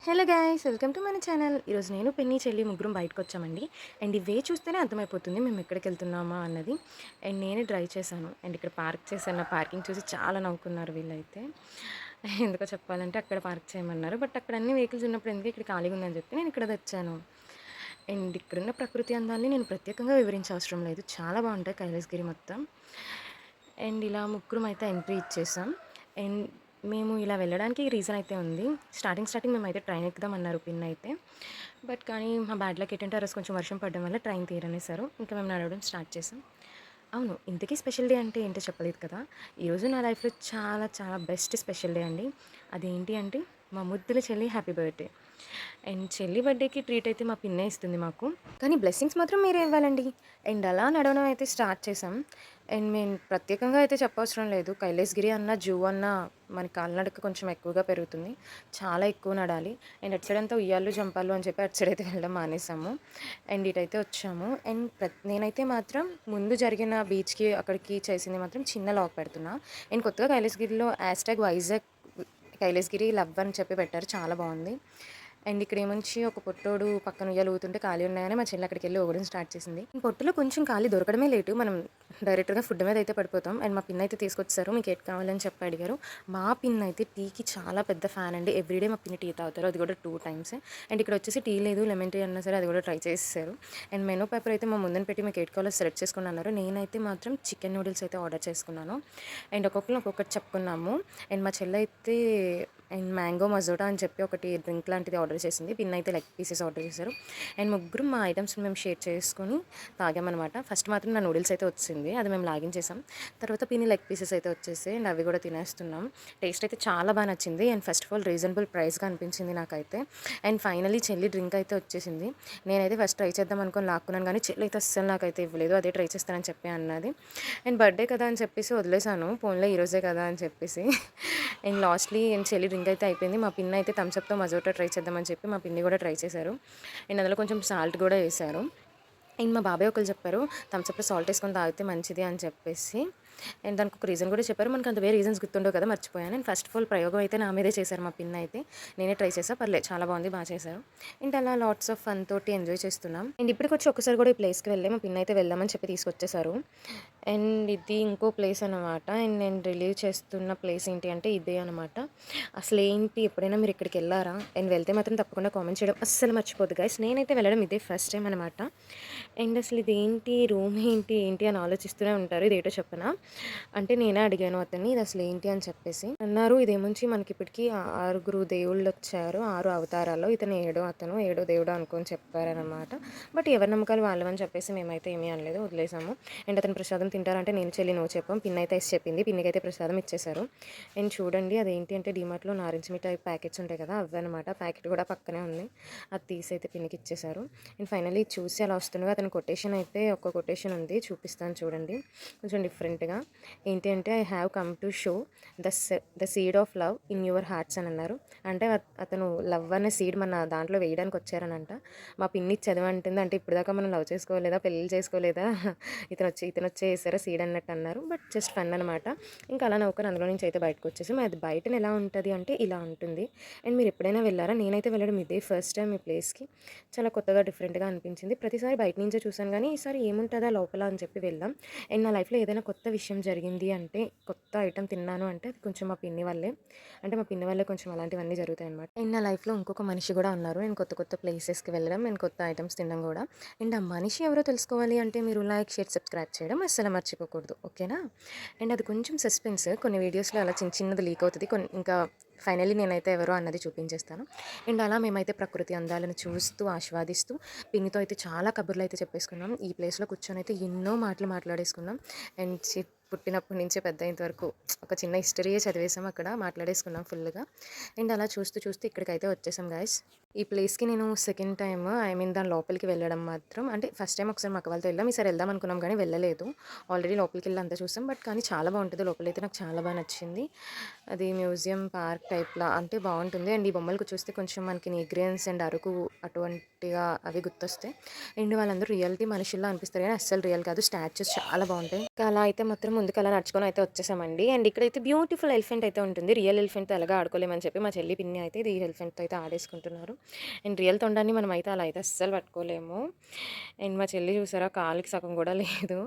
Hello guys, welcome to మన channel. ఈరోజు నేను పిన్ని చెల్లి ముగ్గురం బయటకు వచ్చామండి. అండ్ ఇవే చూస్తేనే అర్థమైపోతుంది మేము ఎక్కడికి వెళ్తున్నామా అన్నది. అండ్ నేనే డ్రైవ్ చేశాను. అండ్ ఇక్కడ పార్క్ చేశాను. నా పార్కింగ్ చూసి చాలా నవ్వుకున్నారు వీళ్ళైతే. ఎందుకో చెప్పాలంటే అక్కడ పార్క్ చేయమన్నారు. బట్ అక్కడ అన్ని వెహికల్స్ ఉన్నప్పుడు ఎందుకు ఇక్కడ ఖాళీగా ఉందని చెప్పి నేను ఇక్కడ తెచ్చాను. అండ్ ఇక్కడున్న ప్రకృతి అందాన్ని నేను ప్రత్యేకంగా వివరించే అవసరం లేదు. చాలా బాగుంటాయి కైలాసగిరి మొత్తం. అండ్ ఇలా ముగ్గురం అయితే ఎంట్రీ ఇచ్చేసాం. అండ్ మేము ఇలా వెళ్ళడానికి రీజన్ అయితే ఉంది. స్టార్టింగ్ మేమైతే ట్రైన్ ఎక్కుదామన్నారు పిన్ అయితే. బట్ కానీ మా బ్యాడ్ లక్ ఏంటంటే ఆ రోజు కొంచెం వర్షం పడడం వల్ల ట్రైన్ తీరనేసారు. ఇంకా మేము నడవడం స్టార్ట్ చేసాం. అవును, ఇంతకీ స్పెషల్ డే అంటే ఏంటో చెప్పలేదు కదా. ఈరోజు నా లైఫ్లో చాలా చాలా బెస్ట్ స్పెషల్ డే అండి. అదేంటి అంటే మా ముద్దుల చెల్లి హ్యాపీ బర్త్డే. అండ్ చెల్లి బర్త్డేకి ట్రీట్ అయితే మా పిన్నే ఇస్తుంది మాకు. కానీ బ్లెస్సింగ్స్ మాత్రం మీరే ఇవ్వాలండి. అండ్ అలా నడవడం అయితే స్టార్ట్ చేసాం. అండ్ మేము ప్రత్యేకంగా అయితే చెప్పవసరం లేదు. కైలాసగిరి అన్న జూ అన్న మన కాలినడక కొంచెం ఎక్కువగా పెరుగుతుంది. చాలా ఎక్కువ నడాలి. అండ్ అటు సైడ్ అంతా ఉయ్యాలు జంపాలు అని చెప్పి అటు సైడ్ అయితే వెళ్ళడం మానేసాము. అండ్ ఇటైతే వచ్చాము. అండ్ నేనైతే మాత్రం ముందు జరిగిన బీచ్కి అక్కడికి చేసింది మాత్రం చిన్న లాగ్ పెడుతున్నా. అండ్ కొత్తగా కైలాసగిరిలో #వైజాగ్ కైలాసగిరి లవ్ అని చెప్పి పెట్టారు. చాలా బాగుంది. అండ్ ఇక్కడ ఏమంచి ఒక పొట్టోడు పక్కన ఉయ్యాలు ఊగుతుంటే ఖాళీ ఉన్నాయని మా చెల్లి అక్కడికి వెళ్ళి ఊగడం స్టార్ట్ చేసింది. పొట్టులో కొంచెం ఖాళీ దొరకడమే లేటు. మనం డైరెక్ట్గా ఫుడ్ మీద అయితే పడిపోతాం. అండ్ మా పిన్ అయితే తీసుకొచ్చారు. మీకు ఏది కావాలని చెప్పి అడిగారు. మా పిన్ అయితే టీకి చాలా పెద్ద ఫ్యాన్ అండి. ఎవ్రీడే మా పిన్ని టీ తాగుతారు. అది కూడా 2 టైమ్స్. అండ్ ఇక్కడ వచ్చేసి టీ లేదు, లెమన్ టీ అన్నా సరే అది కూడా ట్రై చేసేసారు. అండ్ మెనూ పేపర్ అయితే మా ముందుని పెట్టి మీకు ఏది కావాలో సెలెక్ట్ చేసుకుని అన్నారు. నేనైతే మాత్రం చికెన్ నూడిల్స్ అయితే ఆర్డర్ చేసుకున్నాను. అండ్ ఒక్కొక్కటి చెప్పుకున్నాము. అండ్ మా చెల్లి అయితే అండ్ మ్యాంగో మజోటా అని చెప్పి ఒకటి డ్రింక్ లాంటిది ఆర్డర్ చేసింది. పిన్ అయితే లెగ్ పీసెస్ ఆర్డర్ చేశారు. అండ్ ముగ్గురం మా ఐటమ్స్ మేము షేర్ చేసుకొని తాగామన్నమాట. ఫస్ట్ మాత్రం నా నూడిల్స్ అయితే వచ్చింది. అది మేము లాగించేసాం. తర్వాత పిన్ని లెగ్ పీసెస్ అయితే వచ్చేసి అండ్ అవి కూడా తినేస్తున్నాం. టేస్ట్ అయితే చాలా బాగా నచ్చింది. And first of all reasonable ప్రైస్గా అనిపించింది నాకైతే. అండ్ ఫైనలీ చెల్లి డ్రింక్ అయితే వచ్చేసింది. నేనైతే ఫస్ట్ ట్రై చేద్దాం అనుకొని లాక్కున్నాను, కానీ చెల్లి అయితే అస్సలు నాకైతే ఇవ్వలేదు. అదే ట్రై చేస్తానని చెప్పి అన్నది. అండ్ బర్త్డే కదా అని చెప్పేసి వదిలేసాను. ఫోన్లో ఈరోజే కదా అని చెప్పేసి. అండ్ లాస్ట్లీ అండ్ చెల్లి డ్రింక్ అయితే అయిపోయింది. మా పిన్ అయితే థమ్స్అప్తో మజోటా ట్రై చేద్దామని చెప్పి మా పిన్ని కూడా ట్రై చేశారు. అండ్ అందులో కొంచెం సాల్ట్ కూడా వేశారు. అండ్ మా బాబాయ్ ఒకరు చెప్పారు థమ్స్అప్లో సాల్ట్ వేసుకొని తాగితే మంచిది అని చెప్పేసి. అండ్ దానికి ఒక రీజన్ కూడా చెప్పారు. మనకు అంత వేరే రీజన్స్ గుర్తుండవు కదా, మర్చిపోయాను. అండ్ ఫస్ట్ ఆఫ్ ఆల్ ప్రయోగం అయితే నా మీదే చేశారు మా పిన్ అయితే. నేనే ట్రై చేసా, పర్లేదు చాలా బాగుంది, బాగా చేశారు. అండ్ అలా లాట్స్ ఆఫ్ ఫన్ తోటి ఎంజాయ్ చేస్తున్నాం. అండ్ ఇప్పటికి వచ్చి ఒకసారి కూడా ఈ ప్లేస్కి వెళ్ళి మా పిన్ అయితే వెళ్దామని చెప్పి తీసుకొచ్చేసారు. అండ్ ఇది ఇంకో ప్లేస్ అనమాట. అండ్ నేను రిలీవ్ చేస్తున్న ప్లేస్ ఏంటి అంటే ఇదే అనమాట. అసలు ఏంటి, ఎప్పుడైనా మీరు ఇక్కడికి వెళ్ళారా? అండ్ వెళ్తే మాత్రం తప్పకుండా కామెంట్ చేయడం అస్సలు మర్చిపోద్దు గైస్. నేనైతే వెళ్ళడం ఇదే ఫస్ట్ టైం అనమాట. అండ్ అసలు ఇదేంటి, రూమ్ ఏంటి ఏంటి అని ఆలోచిస్తూనే ఉంటారు. ఇదేటో చెప్పనా అంటే నేనే అడిగాను అతన్ని ఇది అసలు ఏంటి అని చెప్పేసి. అన్నారు ఇదేముంచి మనకి ఇప్పటికీ 6 దేవుళ్ళు వచ్చారు, 6 అవతారాల్లో. ఇతను ఏడో దేవుడు అనుకొని చెప్పారనమాట. బట్ ఎవరి నమ్మకాలు వాళ్ళవని చెప్పేసి మేమైతే ఏమీ అనలేదు, వదిలేసాము. అండ్ అతను ప్రసాదం తింటారంటే నేను చెల్లి నో చెప్పాం. పిన్ అయితే ఎస్ చెప్పింది. పిన్నికి అయితే ప్రసాదం ఇచ్చేశారు. అండ్ చూడండి అదేంటి అంటే డిమార్ట్లో నారింజ మిఠాయి ప్యాకెట్స్ ఉంటాయి కదా, అవి అనమాట. ప్యాకెట్ కూడా పక్కనే ఉంది. అది తీసి అయితే పిన్నికి ఇచ్చేశారు. అండ్ ఫైనల్లీ చూసి అలా వస్తుండగా అతని కొటేషన్ అయితే ఒక కొటేషన్ ఉంది, చూపిస్తాను చూడండి. కొంచెం డిఫరెంట్గా ఏంటి అంటే I have come to show the seed of love in your hearts అని అన్నారు. అంటే అతను లవ్ అనే సీడ్ మన దాంట్లో వేయడానికి వచ్చారనంట. మా పిన్ని చదవంటుంది అంటే ఇప్పుడు దాకా మనం లవ్ చేసుకోలేదా, పెళ్ళి చేసుకోలేదా, ఇతను వచ్చే వేసారా సీడ్ అన్నట్టు అన్నారు. బట్ జస్ట్ ఫన్ అనమాట. ఇంకా అలా నవ్వుకొని అందులో నుంచి అయితే బయటకు వచ్చేసి అది బయటన ఎలా ఉంటుంది అంటే ఇలా ఉంటుంది. అండ్ మీరు ఎప్పుడైనా వెళ్ళారా? నేనైతే వెళ్ళడం ఇదే ఫస్ట్ టైం ఈ ప్లేస్కి. చాలా కొత్తగా డిఫరెంట్గా అనిపించింది. ప్రతిసారి బయట నుంచే చూసాను కానీ ఈసారి ఏముంటుందా లోపల అని చెప్పి వెళ్ళాం. అండ్ నా లైఫ్లో ఏదైనా కొత్త విషయం జరిగింది అంటే, కొత్త ఐటమ్ తిన్నాను అంటే అది కొంచెం మా పిన్ని వల్లే. అంటే మా పిన్ని వల్లే కొంచెం అలాంటివన్నీ జరుగుతాయి అనమాట. అండ్ నా లైఫ్లో ఇంకొక మనిషి కూడా ఉన్నారు. అండ్ కొత్త ప్లేసెస్కి వెళ్ళడం అండ్ కొత్త ఐటమ్స్ తినడం కూడా. అండ్ ఆ మనిషి ఎవరో తెలుసుకోవాలి అంటే మీరు లైక్, షేర్, సబ్స్క్రైబ్ చేయడం అస్సలు మర్చిపోకూడదు, ఓకేనా? అండ్ అది కొంచెం సస్పెన్స్. కొన్ని వీడియోస్లో అలా చిన్నది లీక్ అవుతుంది. ఇంకా ఫైనల్లీ నేనైతే ఎవరో అన్నది చూపించేస్తాను. అండ్ అలా మేమైతే ప్రకృతి అందాలను చూస్తూ ఆస్వాదిస్తూ పిన్నితో అయితే చాలా కబుర్లు అయితే చెప్పేసుకున్నాం. ఈ ప్లేస్లో కూర్చొని అయితే ఎన్నో మాటలు మాట్లాడేసుకున్నాం. అండ్ పుట్టినప్పటి నుంచే పెద్ద అయ్యేంత వరకు ఒక చిన్న హిస్టరీయే చదివేసాం, అక్కడ మాట్లాడేసుకున్నాం ఫుల్గా. అండ్ అలా చూస్తూ ఇక్కడికైతే వచ్చేసాం గైస్. ఈ ప్లేస్కి నేను సెకండ్ టైమ్ దాని లోపలికి వెళ్ళడం మాత్రం, అంటే ఫస్ట్ టైం ఒకసారి మా అక్క వాళ్ళతో వెళ్ళాం, ఈసారి వెళ్దాం అనుకున్నాం కానీ వెళ్ళలేదు. ఆల్రెడీ లోపలికి వెళ్ళి అంతా చూసాం. బట్ కానీ చాలా బాగుంటుంది లోపలైతే, నాకు చాలా బాగా నచ్చింది. అది మ్యూజియం పార్క్ టైప్లా అంటే బాగుంటుంది. అండ్ ఈ బొమ్మలకు చూస్తే కొంచెం మనకి నీగ్రియన్స్ అండ్ అరకు అటువంటిగా అవి గుర్తొస్తాయి. అండ్ వాళ్ళందరూ రియాలిటీ మనుషుల్లా అనిపిస్తారు కానీ అస్సలు రియల్ కాదు. స్టాచ్యూస్ చాలా బాగుంటాయి. ఇంకా అలా అయితే మాత్రం ముందుకు అలా నడుచుకొని అయితే వచ్చేసామండి. అండ్ ఇక్కడైతే బ్యూటిఫుల్ ఎలిఫెంట్ అయితే ఉంటుంది. రియల్ ఎలిఫెంట్‌తో ఎలాగో ఆడుకోలేమని చెప్పి మా చెల్లి, పిన్ని అయితే ఇది ఎలిఫెంట్‌తో అయితే ఆడేసుకుంటున్నారు. అండ్ రియల్ తొండాన్ని మనమైతే అలా అయితే అస్సలు పట్టుకోలేము. అండ్ మా చెల్లి చూసారా కాలుకి సగం కూడా లేదు.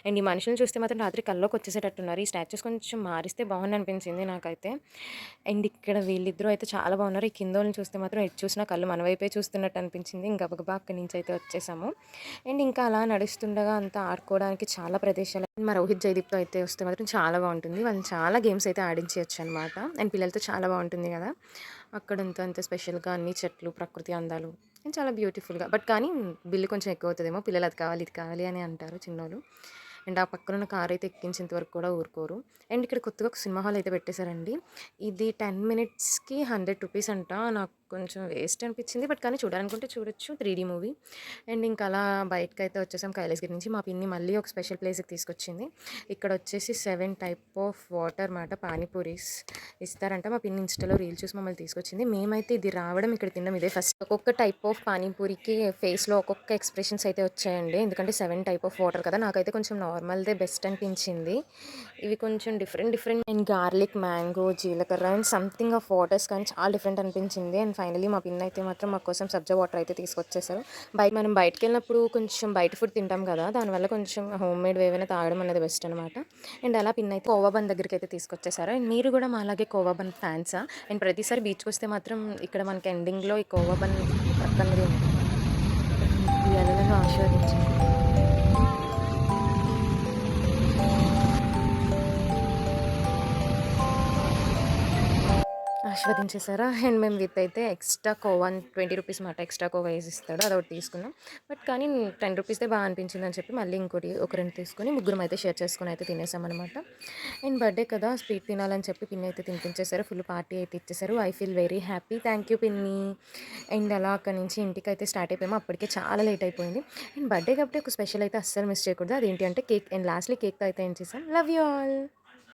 అండ్ ఈ మనుషుల్ని చూస్తే మాత్రం రాత్రి కల్లోకి వచ్చేసేటట్టున్నారు. ఈ స్టాచ్యూస్ కొంచెం మారిస్తే బాగుండనిపించింది నాకైతే. అండ్ ఇక్కడ వీళ్ళిద్దరూ అయితే చాలా బాగున్నారు. ఈ కిందోళ్ళని చూస్తే మాత్రం ఎటు చూసినా కళ్ళు మన వైపే చూస్తున్నట్టు అనిపించింది. ఇంక గబగబా అక్కడి నుంచి అయితే వచ్చేసాము. అండ్ ఇంకా అలా నడుస్తుండగా అంతా ఆడుకోవడానికి చాలా ప్రదేశాలు మా రోహిత్, జయదీప్‌తో అయితే వస్తే మాత్రం చాలా బాగుంటుంది. వాళ్ళని చాలా గేమ్స్ అయితే ఆడించేయొచ్చనమాట. అండ్ పిల్లలతో చాలా బాగుంటుంది కదా! అక్కడంతా అంత స్పెషల్‌గా అన్ని చెట్లు, ప్రకృతి అందాలు చాలా బ్యూటిఫుల్‌గా. బట్ కానీ బిల్లు కొంచెం ఎక్కువ అవుతదేమో. పిల్లలు అది కావాలి, ఇది కావాలి అని అంటారు చిన్నోళ్ళు. అండ్ ఆ పక్కనున్న కారైతే ఎక్కించేంత వరకు కూడా ఊరుకోరు. అండ్ ఇక్కడ కొత్తగా ఒక సినిమా హాల్ అయితే పెట్టేశారండి. ఇది 10 మినిట్స్‌కి రూ. 100 అంట. నాకు కొంచెం వేస్ట్ అనిపించింది. బట్ కానీ చూడాలనుకుంటే చూడొచ్చు. 3డీ మూవీ. అండ్ ఇంకా అలా బయటకైతే వచ్చేసాం కైలాసగిరి నుంచి. మా పిన్ని మళ్ళీ ఒక స్పెషల్ ప్లేస్‌కి తీసుకొచ్చింది. ఇక్కడ వచ్చేసి 7 టైప్ ఆఫ్ వాటర్ మాట పానీపూరీస్ ఇస్తారంట. మా పిన్ని ఇన్‌స్టాలో రీల్ చూసి మమ్మల్ని తీసుకొచ్చింది. మేమైతే ఇది రావడం, ఇక్కడ తినడం ఇదే ఫస్ట్. ఒక్కొక్క టైప్ ఆఫ్ పానీపూరికి ఫేస్‌లో ఒక్కొక్క ఎక్స్‌ప్రెషన్స్ అయితే వచ్చాయండి. ఎందుకంటే 7 టైప్ ఆఫ్ వాటర్ కదా! నాకైతే కొంచెం నార్మల్‌దే బెస్ట్ అనిపించింది. ఇవి కొంచెం different different and garlic, mango, జీలకర్ర అండ్ సంథింగ్ ఆఫ్ వాటర్స్ కానీ చాలా డిఫరెంట్ అనిపించింది. అండ్ ఫైనల్లీ మా పిన్ని అయితే మాత్రం మా కోసం సబ్జా వాటర్ అయితే తీసుకొచ్చేసారు. మనం బయటికెళ్ళినప్పుడు కొంచెం బయట ఫుడ్ తింటాం కదా! దానివల్ల కొంచెం హోమ్‌మేడ్‌వి ఏవైనా తాగడం అనేది బెస్ట్ అనమాట. అండ్ అలా పిన్ని అయితే కోవా బన్ దగ్గరికైతే తీసుకొచ్చేసారు. అండ్ మీరు కూడా మాలాగే కోవా బన్ ఫ్యాన్సా? అండ్ ప్రతిసారి బీచ్‌కొస్తే మాత్రం ఇక్కడ మనకి ఎండింగ్‌లో ఈ కోవా బన్ ట్రక్ అనేది ఉంటుంది. ఈ అలలను ఆస్వాదించండి. ఆస్వాదించేసారా? అండ్ మేము విత్ అయితే ఎక్స్‌ట్రా కోవా రూ. 20 మాట ఎక్స్‌ట్రా కోవా ఏసిస్తాడు. అదొకటి తీసుకున్నాం. బట్ కానీ రూ. 10దే బా అనిపించిందని చెప్పి మళ్ళీ ఇంకోటి ఒక 2 తీసుకొని ముగ్గురం అయితే షేర్ చేసుకొని అయితే తినేసామనమాట. అండ్ బర్త్‌డే కదా! స్వీట్ తినాలని చెప్పి పిన్ని అయితే తినిపించేసారు. ఫుల్ పార్టీ అయితే ఇచ్చేసారు. I feel very happy. Thank you పిన్ని. అండ్ అలా అక్కడి నుంచి ఇంటికైతే స్టార్ట్ అయిపోయాము. అప్పటికే చాలా లేట్ అయిపోయింది. అండ్ బర్త్‌డే కాబట్టి ఒక స్పెషల్ అయితే అస్సలు మిస్ చేయకూడదు. అదేంటి అంటే కేక్. అండ్ లాస్ట్‌లీ కేక్‌తో అయితే ఏం చేసాం. Love you all.